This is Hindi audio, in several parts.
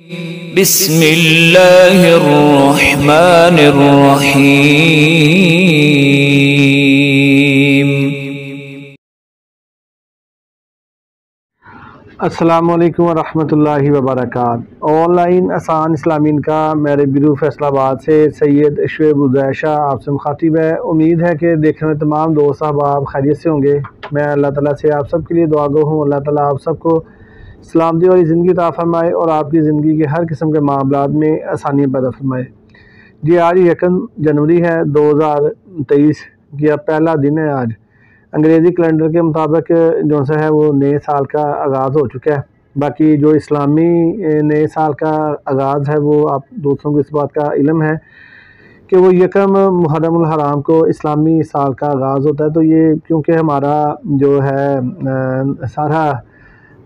बिस्मिल्लाहिर्रहमानिर्रहीम। अस्सलामुअलैकुम वरहमतुल्लाहि वबरकातुहू। ऑनलाइन आसान इस्लामीन का मेरे बिरू फैसलाबाद से सैयद शुएब उज़ैशा आपसे मुखातिब है। उम्मीद है कि देखने में तमाम दोस्त अहबाब खैरियत से होंगे। मैं अल्लाह ताला से आप सब के लिए दुआ गो हूँ। अल्लाह ताला आप सबको सलामती वाली ज़िंदगी अता फरमाए और आपकी ज़िंदगी के हर किस्म के मामलात में आसानियाँ पैदा फरमाए। जी आज 1 जनवरी है 2023 की पहला दिन है। आज अंग्रेज़ी कैलेंडर के मुताबिक जो सा है वो नए साल का आगाज़ हो चुका है। बाकी जो इस्लामी नए साल का आगाज़ है वो आप दोस्तों को इस बात का इल्म है कि वो 1 मुहर्रम उल हराम को इस्लामी साल का आगाज़ होता है। तो ये क्योंकि हमारा जो है सारा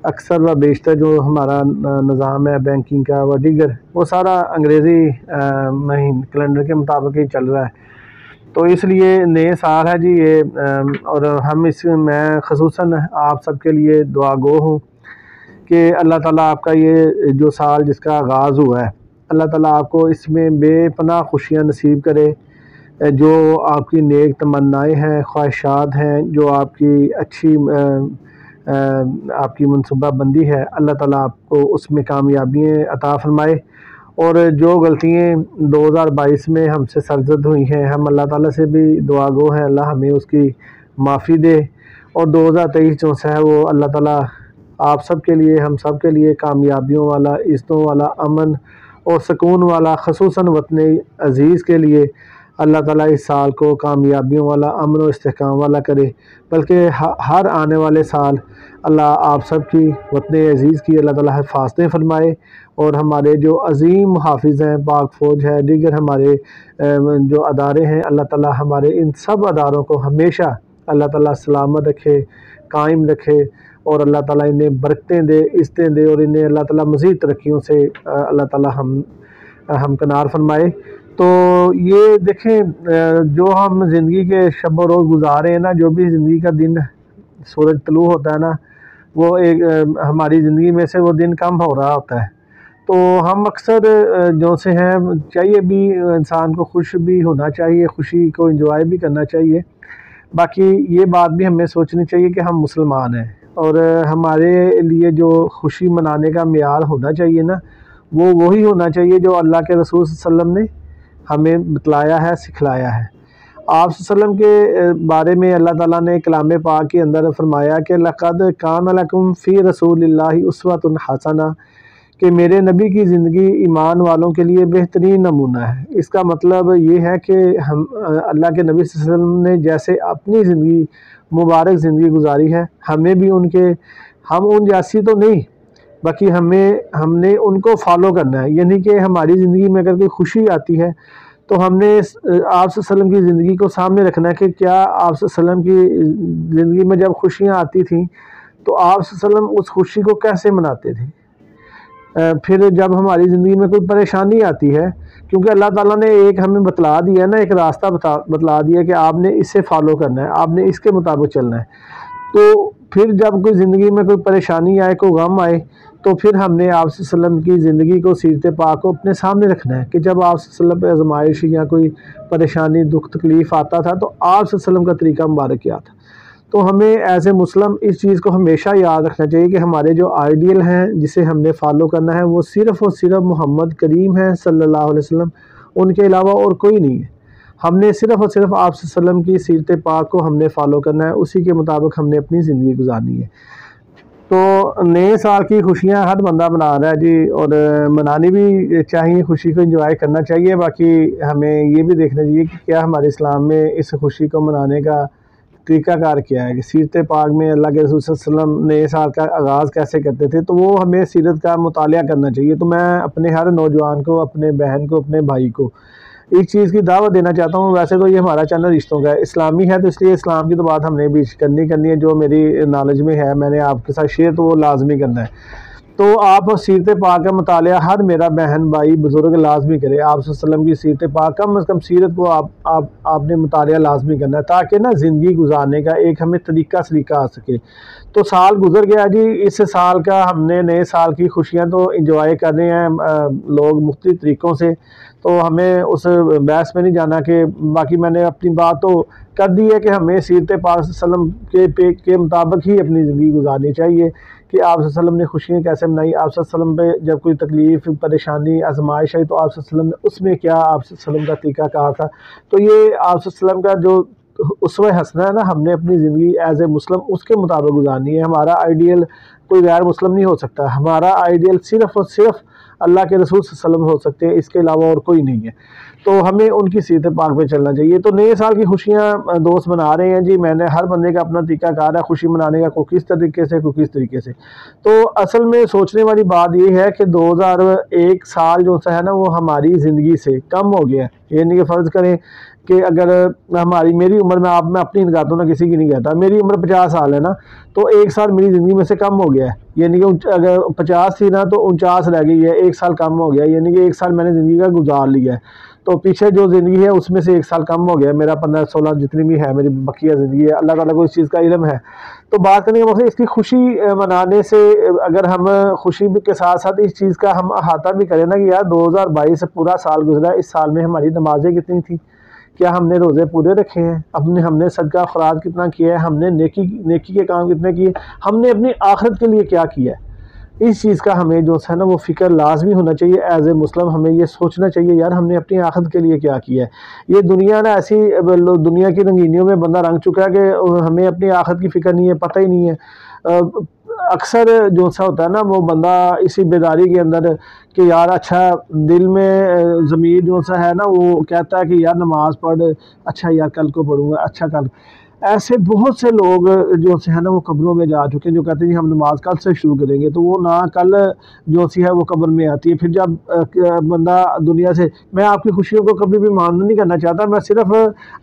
अक्सर व बेशतर जो हमारा निज़ाम है बैंकिंग का व दीगर वो सारा अंग्रेज़ी कैलेंडर के मुताबिक ही चल रहा है। तो इसलिए नए साल है जी ये और हम मैं ख़ुसूसन आप सबके लिए दुआ गो हूँ कि अल्लाह ताला आपका ये जो साल जिसका आगाज़ हुआ है अल्लाह ताला आपको इसमें बेपनाह खुशियाँ नसीब करे। जो आपकी नेक तमन्नाएँ हैं, ख्वाहिशात हैं, जो आपकी अच्छी आपकी मनसूबाबंदी है, अल्लाह ताला आपको उसमें कामयाबियाँ अता फ़रमाए। और जो गलतियाँ 2022 में हमसे सरज़द हुई हैं हम अल्लाह ताला से भी दुआ गो हैं अल्लाह हमें उसकी माफ़ी दे। और 2023 जो है वो अल्लाह ताला आप सब के लिए हम सब के लिए कामयाबियों वाला, इज़्ज़तों वाला, अमन और सुकून वाला, ख़ुसूसन वतन अज़ीज़ के लिए अल्लाह ताला इस साल को कामयाबियों वाला, अमन और इस्तेहकाम वाला करे। बल्कि हर आने वाले साल अल्लाह आप सब की वतन अज़ीज़ की अल्लाह ताला हिफाज़तें फ़रमाए और हमारे जो अज़ीम मुहाफ़िज़ हैं, पाक फ़ौज है, दीगर हमारे जो अदारे हैं, अल्लाह ताला हमारे इन सब अदारों को हमेशा अल्लाह ताला सलामत रखे, कायम रखे और अल्लाह ताला इन्हें बरकतें दे, इज़्ज़तें दे और इन्हें अल्लाह ताला मज़ीद तरक्कियों से अल्लाह ताला हमकनार फरमाए। तो ये देखें जो हम ज़िंदगी के शब रोज़ गुजारे हैं ना, जो भी ज़िंदगी का दिन सूरज तलू होता है ना, वो एक हमारी ज़िंदगी में से वो दिन कम हो रहा होता है। तो हम अक्सर जो से हैं चाहिए भी इंसान को खुश भी होना चाहिए, खुशी को एंजॉय भी करना चाहिए। बाकी ये बात भी हमें सोचनी चाहिए कि हम मुसलमान हैं और हमारे लिए जो खुशी मनाने का मेयार होना चाहिए ना, वो वही होना चाहिए जो अल्लाह के रसूल सल्लल्लाहु अलैहि वसल्लम ने हमें बतलाया है, सिखलाया है। आप सल्लम के बारे में अल्लाह ताला ने कलाम पाक के अंदर फरमाया कि लक़द कान लकुम फ़ी रसूलिल्लाहि उस्वतुन हसना, कि मेरे नबी की ज़िंदगी ईमान वालों के लिए बेहतरीन नमूना है। इसका मतलब ये है कि हम अल्लाह के नबी सल्लल्लाहु अलैहि वसल्लम ने जैसे अपनी ज़िंदगी मुबारक ज़िंदगी गुजारी है, हमें भी हम उन जैसी तो नहीं, बाकी हमने उनको फॉलो करना है। यानी कि हमारी ज़िंदगी में अगर कोई खुशी आती है तो हमने आप सल्लम की ज़िंदगी को सामने रखना है कि क्या आप सल्लम की ज़िंदगी में जब खुशियाँ आती थीं तो आप सल्लम उस खुशी को कैसे मनाते थे। फिर जब हमारी ज़िंदगी में कोई परेशानी आती है, क्योंकि अल्लाह ताला ने एक हमें बतला दिया है ना, एक रास्ता बतला दिया कि आपने इसे फॉलो करना है, आपने इसके मुताबिक चलना है। तो फिर जब कोई ज़िंदगी में कोई परेशानी आए, कोई गम आए, तो फिर हमने आप सल्लम की ज़िंदगी को, सीरत पाक को अपने सामने रखना है कि जब आप सल्लम पे आज़माइश या कोई परेशानी, दुख तकलीफ़ आता था तो आप सल्लम का तरीका मुबारक क्या था। तो हमें एज ए मुस्लिम इस चीज़ को हमेशा याद रखना चाहिए कि हमारे जो आइडियल हैं जिसे हमने फॉलो करना है वो सिर्फ़ और सिर्फ मोहम्मद करीम है सल्लल्लाहु अलैहि वसल्लम, उनके अलावा और कोई नहीं है। हमने सिर्फ़ और सिर्फ आप सल्लम की सीरत पाक को हमने फॉलो करना है, उसी के मुताबिक हमने अपनी ज़िंदगी गुजारनी है। तो नए साल की खुशियाँ हर बंदा मना रहा है जी और मनानी भी चाहिए, खुशी को एंजॉय करना चाहिए। बाकी हमें ये भी देखना चाहिए कि क्या हमारे इस्लाम में इस खुशी को मनाने का तरीक़ाकार क्या है कि सीरत पाक में अल्लाह के रसूल सल्लल्लाहु अलैहि वसल्लम नए साल का आगाज़ कैसे करते थे, तो वो हमें सीरत का मुतालिया करना चाहिए। तो मैं अपने हर नौजवान को, अपने बहन को, अपने भाई को इस चीज़ की दावत देना चाहता हूँ। वैसे तो ये हमारा चैनल रिश्तों का है, इस्लामी है, तो इसलिए इस्लाम की तो बात हमने भी करनी है। जो मेरी नॉलेज में है मैंने आपके साथ शेयर तो वो लाजमी करना है। तो आप सीरत पाक का मुतालिया हर मेरा बहन भाई बुज़ुर्ग लाजमी करे। आप वसल्लम की सीरत पाक कम अज़ कम सीरत को आपने मुतालिया लाजमी करना है, ताकि ना ज़िंदगी गुजारने का एक हमें सलीका आ सके। तो साल गुजर गया जी, इस साल का हमने नए साल की खुशियाँ तो इंजॉय कर रहे हैं लोग मुख्तलिफ तरीक़ों से, तो हमें उस बहस में नहीं जाना कि बाकी मैंने अपनी बात तो कर दी है कि हमें सीरत पाक सल्लम के मुताबिक ही अपनी ज़िंदगी गुजारनी चाहिए कि आप सल्लम ने खुशियाँ कैसे मनाई। आप सल्लम पे जब कोई तकलीफ़ परेशानी आजमाइश आई तो आप सल्लम ने उसमें क्या आप सल्लम का तरीक़ाकार था। तो ये आप सल्लम का जो उसवा हसना है ना, हमने अपनी ज़िंदगी एज़ ए मुस्लिम उसके मुताबिक गुजारनी है। हमारा आइडियल कोई गैर मुस्लिम नहीं हो सकता, हमारा आइडियल सिर्फ़ और सिर्फ अल्लाह के रसूल सल्लम हो सकते हैं, इसके अलावा और कोई नहीं है। तो हमें उनकी सीरत पाक पे चलना चाहिए। तो नए साल की खुशियाँ दोस्त मना रहे हैं जी। मैंने हर बंदे का अपना तरीक़ाकार है खुशी मनाने का, कोई किस तरीके से कोई किस तरीके से। तो असल में सोचने वाली बात ये है कि 2001 साल जो सा है ना वो हमारी ज़िंदगी से कम हो गया है। ये नहीं कि फ़र्ज़ करें कि अगर मेरी उम्र में मैं अपनी निगाहों ना किसी की नहीं कहता, मेरी उम्र 50 साल है ना, तो 1 साल मेरी ज़िंदगी में से कम हो गया है। यानी कि अगर 50 थी ना तो 49 रह गई है, 1 साल कम हो गया, यानी कि 1 साल मैंने ज़िंदगी का गुजार लिया है। तो पीछे जो ज़िंदगी है उसमें से 1 साल कम हो गया, मेरा 15-16 जितनी भी है मेरी बकिया ज़िंदगी है, अल्लाह ताला को इस चीज़ का इल्म है। तो बात करने का मकसद इसकी खुशी मनाने से, अगर हम खुशी के साथ साथ इस चीज़ का हम अहाता भी करें ना कि यार 2022 पूरा साल गुजरा, इस साल में हमारी नमाजें कितनी थी, क्या हमने रोज़े पूरे रखे हैं, हमने सदका ख़ुरात कितना किया है, हमने नेकी के काम कितने किए, हमने अपनी आखिरत के लिए क्या किया है। इस चीज़ का हमें जो है ना वो फ़िक्र लाजमी होना चाहिए। एज़ ए मुस्लिम हमें ये सोचना चाहिए यार हमने अपनी आखिरत के लिए क्या किया है। ये दुनिया ना ऐसी दुनिया की रंगीनियों में बंदा रंग चुका है कि हमें अपनी आखिरत की फ़िक्र नहीं है, पता ही नहीं है। अक्सर जो सा होता है ना वो बंदा इसी बेदारी के अंदर कि यार अच्छा दिल में ज़मीर जो सा है ना वो कहता है कि यार नमाज़ पढ़, अच्छा यार कल को पढ़ूँगा, अच्छा कल। ऐसे बहुत से लोग जो से है ना वो कब्रों में जा चुके हैं, जो कहते हैं जी हम नमाज़ कल से शुरू करेंगे, तो वो ना कल जो सी है वो कब्र में आती है। फिर जब बंदा दुनिया से, मैं आपकी खुशियों को कभी भी मानना नहीं करना चाहता, मैं सिर्फ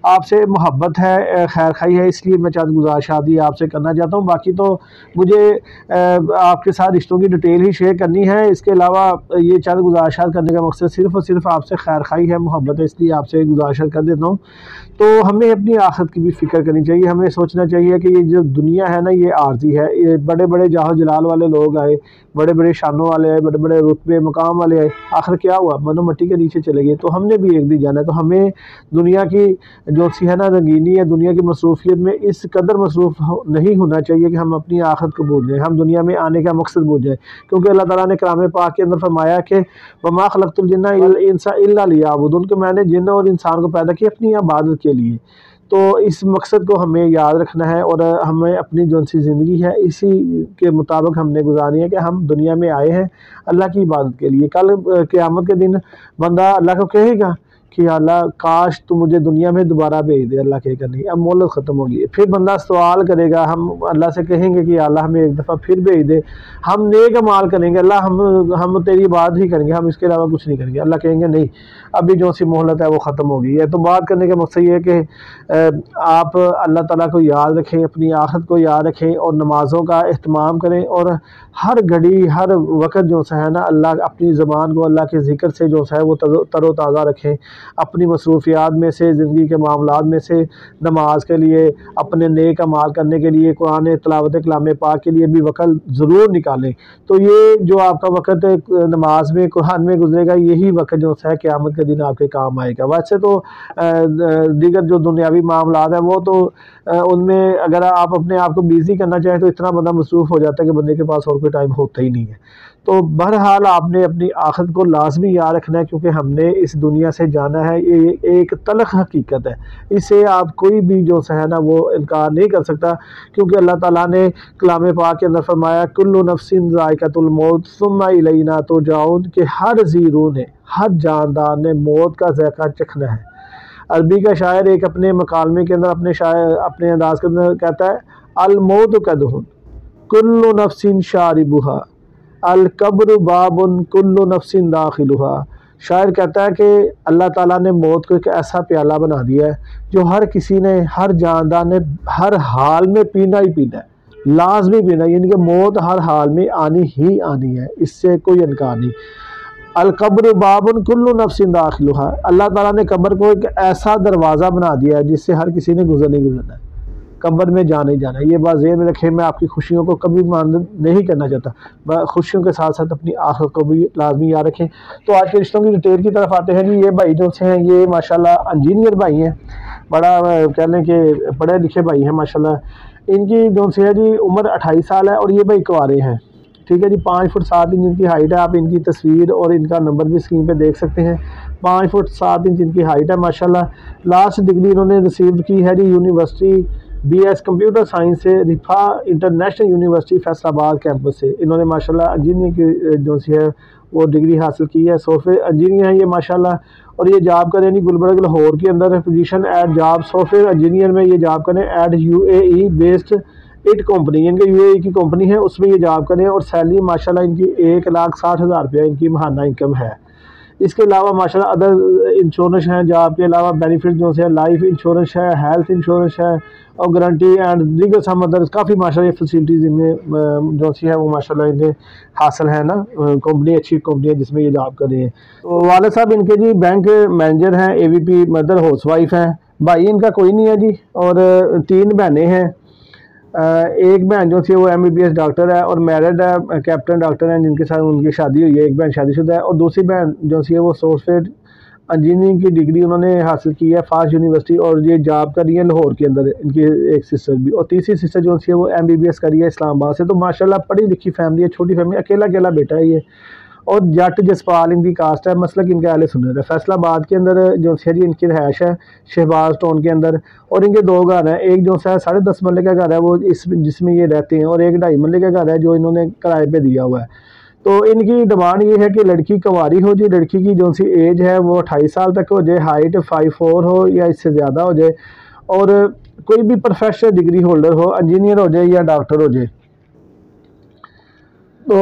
आपसे मोहब्बत है, खैर खाई है, इसलिए मैं चंद गुज़ारिशात आपसे करना चाहता हूँ। बाकी तो मुझे आपके साथ रिश्तों की डिटेल ही शेयर करनी है, इसके अलावा ये चंद गुज़ारिशात करने का मकसद सिर्फ और सिर्फ आपसे खैर खाई है, मोहब्बत है, इसलिए आपसे गुज़ारिश कर देता हूँ। तो हमें अपनी आखिरत की भी फ़िक्र करनी चाहिए। हमें सोचना चाहिए कि ये जो दुनिया है ना ये आर्जी है। ये बड़े बड़े जाहो जलाल वाले लोग आए, बड़े बड़े शानों वाले आए, बड़े बड़े रुतबे मकाम वाले आए, आखिर क्या हुआ, मनो मट्टी के नीचे चले गए। तो हमने भी एक दिन जाना है। तो हमें दुनिया की जो सी है ना रंगीनी है, दुनिया की मसरूफियत में इस कदर मसरूफ़ नहीं होना चाहिए कि हम अपनी आखिरत को भूल जाएँ, हम दुनिया में आने का मकसद भूल जाएँ। क्योंकि अल्लाह ताला ने कलाम पाक के अंदर फरमाया कि वमा खलक़तुल जिन्ना वल इंसा इल्ला लियअबुदून, कि मैंने जिन्न और इंसान को पैदा किया अपनी इबादत के लिए। तो इस मकसद को हमें याद रखना है और हमें अपनी जो सी ज़िंदगी है इसी के मुताबिक हमने गुजारनी है कि हम दुनिया में आए हैं अल्लाह की इबादत के लिए। कल क़यामत के दिन बंदा अल्लाह को कहेगा कि अल्लाह काश तू मुझे दुनिया में दोबारा भेज दे, अल्लाह कहेगा नहीं, अब मोहलत ख़त्म होगी। फिर बंदा सवाल करेगा, हम अल्लाह से कहेंगे कि अल्लाह हमें एक दफ़ा फिर भेज दे, हम नेक अमाल करेंगे, अल्लाह हम तेरी इबादत ही करेंगे, हम इसके अलावा कुछ नहीं करेंगे। अल्लाह कहेंगे नहीं, अभी जो सी मोहलत है वो ख़त्म हो गई है। तो बात करने का मकसद ये है कि आप अल्लाह ताला को याद रखें, अपनी आखिरत को याद रखें और नमाज़ों का अहतमाम करें और हर घड़ी हर वक्त जो सा है ना अल्लाह अपनी ज़बान को अल्लाह के ज़िक्र से जो सा है वो तरोताज़ा रखें। अपनी मसरूफियात में से, ज़िंदगी के मामलात में से नमाज के लिए, अपने नेक अमाल करने के लिए, कुरान तिलावत कलाम पाक के लिए भी वक़्त ज़रूर निकालें। तो ये जो आपका वक़्त नमाज में कुरान में गुजरेगा, यही वक़्त जो है क़यामत के दिन आपके काम आएगा। वैसे तो दीगर जो दुनियावी मामलात हैं वो तो उनमें अगर आप अपने आप को बिज़ी करना चाहें तो इतना बंदा मसरूफ़ हो जाता है कि बंदे के पास और कोई टाइम होता ही नहीं है। तो बहरहाल आपने अपनी आखिरत को लाजमी याद रखना है, क्योंकि हमने इस दुनिया से जाना है। ये एक तलख़ हकीकत है, इससे आप कोई भी जो है ना वो इनकार नहीं कर सकता। क्योंकि अल्लाह ताला ने कलाम पाक के अंदर फरमाया कुल्लु नफ्सिन ज़ाइक़तुल मौत सुम्मा इलैना तुरजाऊन, कि हर ज़ीरू ने, हर जानदार ने मौत का ज़ायक़ा चखना है। अरबी का शायर एक अपने मकालमे के अंदर अपने अंदाज़ के अंदर कहता है अल मौत कदहुन कुल्लु नफ्सिन शारिबुहा अल कब्र बाबुन कुल्लु नफ्सिन दाखिलुहा। शायर कहता है कि अल्लाह ताला ने मौत को एक ऐसा प्याला बना दिया है जो हर किसी ने, हर जानदार ने हर हाल में पीना ही पीना है। लाजमी पीना, यानी कि मौत हर हाल में आनी ही आनी है, इससे कोई इनकार नहीं। अल कब्र बाबुन कुल्लु नफ्सिन दाखिलुहा, अल्लाह ताला ने कब्र को एक ऐसा दरवाज़ा बना दिया है जिससे हर किसी ने गुजरना है, कब्र में जाना ही जाना है। ये बात ज़हन में रखें। मैं आपकी खुशियों को कभी मान नहीं करना चाहता, खुशियों के साथ साथ अपनी आखिरत को भी लाजमी याद रखें। तो आज के रिश्तों की डिटेल की तरफ आते हैं जी। ये भाई जो से हैं ये माशाल्लाह इंजीनियर भाई हैं, बड़ा कह लें कि पढ़े लिखे भाई हैं माशाल्लाह। इनकी जो से है जी उम्र 28 साल है और ये भाई कुंवारे हैं, ठीक है जी। 5 फुट 7 इंच इनकी हाइट है। आप इनकी तस्वीर और इनका नंबर भी स्क्रीन पे देख सकते हैं। 5 फुट 7 इंच इनकी हाइट है माशाल्लाह। लास्ट डिग्री इन्होंने रिसीव की है जी यूनिवर्सिटी BS कंप्यूटर साइंस से, रिफा इंटरनेशनल यूनिवर्सिटी फैसलाबाद कैंपस से। इन्होंने माशाल्लाह इंजीनियरिंग की जो सी है वो डिग्री हासिल की है। सॉफ्टवेयर इंजीनियर है ये माशाल्लाह। और ये जॉब करें जी गुलबर्ग लाहौर के अंदर, position at job software engineer में ये जॉब करें at UAE based IT company, इनके UAE की कंपनी है, उसमें ये जॉब करें। और सैलरी माशाल्लाह इनकी 1,60,000 रुपया इनकी महाना इनकम है। इसके अलावा माशाल्लाह अदर इंश्योरेंस हैं, जॉब के अलावा बेनिफिट जो है लाइफ इंश्योरेंस है, हेल्थ इंश्योरेंस है और गारंटी एंड दीगर सम अदर काफ़ी माशाल्लाह फैसिलिटीज़ इनमें जो सी है वो माशाल्लाह इन्हें हासिल है ना। कंपनी अच्छी कंपनी है जिसमें ये जॉब कर रही है। तो वाले साहब इनके जी बैंक मैनेजर हैं, AVP मदर हाउसवाइफ हैं। भाई इनका कोई नहीं है जी। और 3 बहनें हैं। एक बहन जो थी वो MBBS डॉक्टर है और मैरिड है, कैप्टन डॉक्टर हैं जिनके साथ उनकी शादी हुई है। एक बहन शादीशुदा है और दूसरी बहन जो थी वो सॉफ्टवेयर इंजीनियरिंग की डिग्री उन्होंने हासिल की है फास्ट यूनिवर्सिटी और ये जॉब कर रही है लाहौर के अंदर। इनकी एक सिस्टर भी और तीसरी सिस्टर जो थी वो MBBS कर रही है इस्लामाबाद से। तो माशाल्लाह पढ़ी लिखी फैमिली है, छोटी फैमिली, अकेला बेटा है ये। और जट जसपाल इनकी कास्ट है, मसलक इनके अहले सुन्नत है। फैसलाबाद के अंदर जो है जी इनकी रहायश है शहबाज टाउन के अंदर। और इनके 2 घर हैं, एक जो है 10.5 मरले का घर है वो जिसमें ये रहते हैं और एक 2.5 मरले का घर है जो इन्होंने किराए पे दिया हुआ है। तो इनकी डिमांड ये है कि लड़की कुंवारी हो जी, लड़की की जो सी एज है वो 28 साल तक हो जाए, हाइट 5'4" हो या इससे ज़्यादा हो जाए और कोई भी प्रोफेशनल डिग्री होल्डर हो, इंजीनियर हो जाए या डॉक्टर हो जाए। तो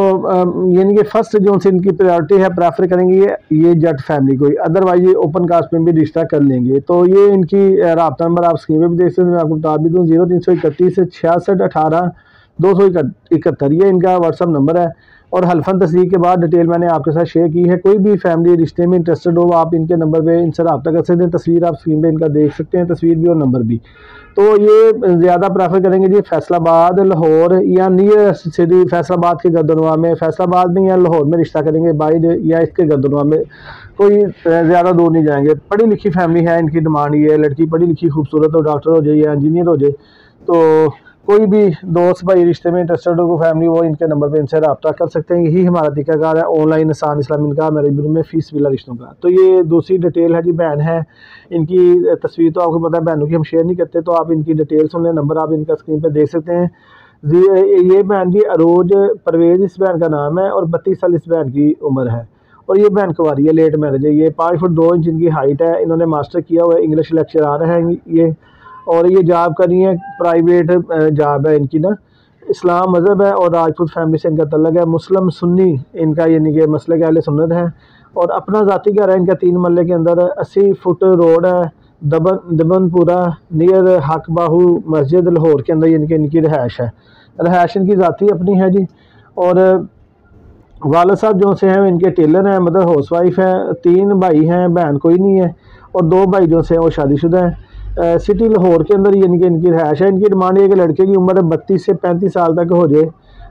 यानी कि फर्स्ट जो से इनकी प्रायोरिटी है, प्रेफर करेंगे ये जट फैमिली को ही, अदरवाइज ये ओपन कास्ट में भी रिश्ता कर लेंगे। तो ये इनकी रब्ता नंबर आप स्क्रीन पे भी देख सकते हैं, मैं आपको बता भी दूँ 0331 66 18 271 ये इनका व्हाट्सअप नंबर है। और हल्फन तस्दीक के बाद डिटेल मैंने आपके साथ शेयर की है। कोई भी फैमिली रिश्ते में इंटरेस्टेड हो आप इनके नंबर पे इनसे रब्ता कर सकते हैं। तस्वीर आप स्क्रीन पे इनका देख सकते हैं, तस्वीर भी और नंबर भी। तो ये ज़्यादा प्रेफर करेंगे जी फैसलाबाद लाहौर या नियरेस्ट सिटी फैसलाबाद के गर्दनवा में, फैसलाबाद में या लाहौर में रिश्ता करेंगे बाइड या इसके गर्दनवा में, कोई ज़्यादा दूर नहीं जाएंगे। पढ़ी लिखी फैमिली है, इनकी डिमांड ये है लड़की पढ़ी लिखी खूबसूरत हो, डॉक्टर हो जाए या इंजीनियर हो जाए। तो कोई भी दोस्त भाई रिश्ते में इंटरेस्टेड हो फैमिली वो इनके नंबर पे इनसे रब्ता कर सकते हैं। यही हमारा तरीकाकार है ऑनलाइन आसान इस्लामी का मेरे बिल में फ़ीस बिला रिश्तों का। तो ये दूसरी डिटेल है जी, बहन है, इनकी तस्वीर तो आपको पता है बहनों की हम शेयर नहीं करते, तो आप इनकी डिटेल सुन लें, नंबर आप इनका स्क्रीन पर देख सकते हैं। ये बहन की अरोज परवेज़ इस बहन का नाम है और 32 साल इस बहन की उम्र है और ये बहन कुंवारी है, लेट मैरिज है। ये 5 फुट 2 इंच इनकी हाइट है। इन्होंने मास्टर किया हुआ है, इंग्लिश लेक्चरार है ये। और ये जॉब कर रही है, प्राइवेट जॉब है इनकी ना। इस्लाम मज़हब है और राजपूत फैमिली से इनका तल्लक है। मुस्लिम सुन्नी इनका यानी कि मसले के अहले सुन्नत है। और अपना ज़ाती घर है इनका 3 मरले के अंदर 80 फुट रोड है, दबनपुरा नियर हक बाहू मस्जिद लाहौर के अंदर इनकी रहायश है। रहायश इनकी ज़ाती अपनी है जी। और वाला साहब जो से हैं इनके टेलर हैं, मदर हाउसवाइफ है। 3 भाई हैं, बहन कोई नहीं है और 2 भाई जो से हैं वो शादीशुदा हैं। सिटी लाहौर के अंदर यानी कि इनकी रहायश है। इनकी डिमांड है कि लड़के की उम्र 32 से 35 साल तक हो जाए,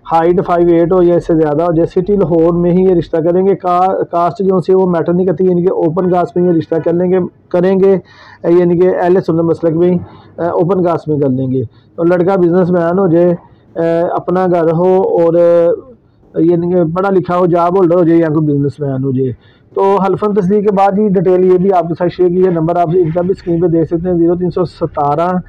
हाइट 5'8" हो या इससे ज़्यादा हो जाए। सिटी लाहौर में ही ये रिश्ता करेंगे। कास्ट जो से वो मैटर नहीं करती, यानी कि ओपन कास्ट में ये रिश्ता करेंगे यानी कि अहले सुन्नत मसलक में ओपन कास्ट में कर लेंगे। तो लड़का बिजनेसमैन हो जाए, अपना घर हो और यानी कि पढ़ा लिखा हो, जॉब होल्डर हो जाए या कोई बिजनेसमैन हो जाए। तो हल्फन तस्दीक के बाद ही डिटेल ये भी आपके साथ शेयर की है। नंबर आप इनका भी स्क्रीन पे देख सकते हैं 0317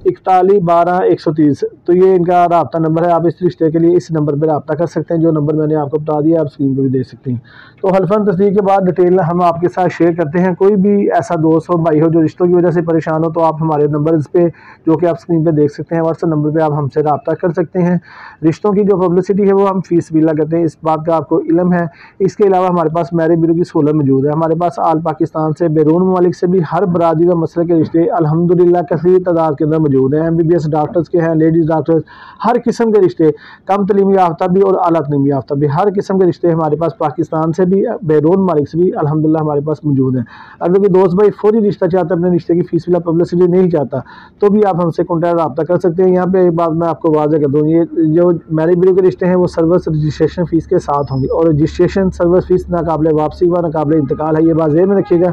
41 12 130। तो ये इनका रब्ता नंबर है। आप इस रिश्ते के लिए इस नंबर पर रब्ता कर सकते हैं, जो नंबर मैंने आपको बता दिया आप स्क्रीन पे भी देख सकते हैं। तो हल्फन तस्दीक के बाद डिटेल हम आपके साथ शेयर करते हैं। कोई भी ऐसा दोस्त हो भाई हो जो रिश्तों की वजह से परेशान हो तो आप हमारे नंबर पे जो कि आप स्क्रीन पे देख सकते हैं व्हाट्सएप नंबर पर आप हमसे रब्ता कर सकते हैं। रिश्तों की जो पब्लिसिटी है वो हम फीस बिला करते हैं, इस बात का आपको इल्म है। इसके अलावा हमारे पास मैरिज ब्यूरो की सहूलत मौजूद है। हमारे पास आल पाकिस्तान से बैरून ममालिक से भी हर बरादरी व मसले के रिश्ते अल्हम्दुलिल्लाह कसीर तादाद के अंदर मौजूद हैं। MBBS डॉक्टर्स के हैं, लेडीज़ डॉक्टर्स, हर किस्म के रिश्ते, कम तलीमी याफ्ता भी और आला तलीमी याफ्ता भी, हर किस्म के रिश्ते हमारे पास पाकिस्तान से भी, बैरून ममालिक से भी अल्हम्दुलिल्लाह हमारे पास मौजूद हैं। अगर कोई दोस्त भाई फौरी रिश्ता चाहता है, अपने रिश्ते की फीस वाला पब्लिसिटी नहीं चाहता, तो भी आप हमसे कॉन्टैक्ट रब्ता कर सकते हैं। यहाँ पे एक बात मैं आपको वाज़ेह कर दूँ, ये जो मैरिज ब्यूरो के रिश्ते हैं वो सर्विस रजिस्ट्रेशन फ़ीस के साथ होंगे, और रजिस्ट्रेशन सर्विस फ़ीस नाकाबिले वापसी व नाकाबिले इंतकाल है, ये बात ज़हन में रखिएगा।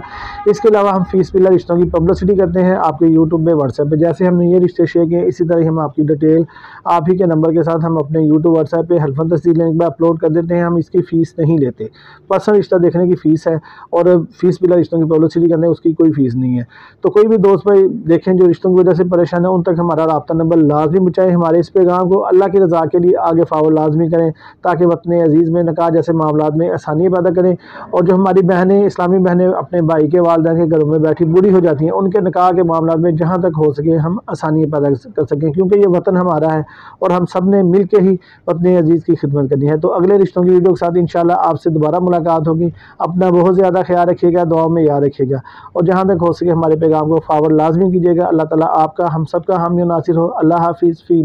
इसके अलावा हम फ़ीस पिलर रिश्तों की पब्लिसिटी करते हैं आपके यूट्यूब में, व्हाट्सएप पे। जैसे हमने ये रिश्ते शेयर किए, इसी तरह हम आपकी डिटेल आप ही के नंबर के साथ हम अपने यूट्यूब व्हाट्सएप पे हल्फन तस्दीक लिंक पर अपलोड कर देते हैं। हम इसकी फ़ीस नहीं लेते, पर्सनल रिश्ता देखने की फ़ीस है, और फ़ीस पिलर रिश्तों की पब्लिसिटी करने उसकी कोई फ़ीस नहीं है। तो कोई भी दोस्त भाई देखें जो रिश्तों की वजह से परेशान है, उन तक हमारा राब्ता नंबर लाजमी पहुँचाएँ। हमारे इस पैगाम को अल्लाह की रज़ा के लिए आगे फॉरवर्ड लाजमी करें, ताकि वतन अजीज़ में निकाह जैसे मामलात में आसानी पैदा करें। और जो हमारी बहनें, इस्लामी बहनें अपने भाई के वालिदैन के घरों में बैठी बूढ़ी हो जाती हैं, उनके निकाह के मामलात में जहाँ तक हो सके हम आसानी पैदा कर सकें, क्योंकि ये वतन हमारा है और हम सब ने मिल के ही अपने अजीज़ की खिदमत करनी है। तो अगले रिश्तों की वीडियो के साथ इंशाल्लाह आपसे दोबारा मुलाकात होगी। अपना बहुत ज़्यादा ख्याल रखिएगा, दुआ में याद रखिएगा, और जहाँ तक हो सके हमारे पैगाम को फॉरवर्ड लाजमी कीजिएगा। अल्लाह ताला आपका हम सब का हामी और नासिर हो। अल्लाह हाफिज़। फ़ी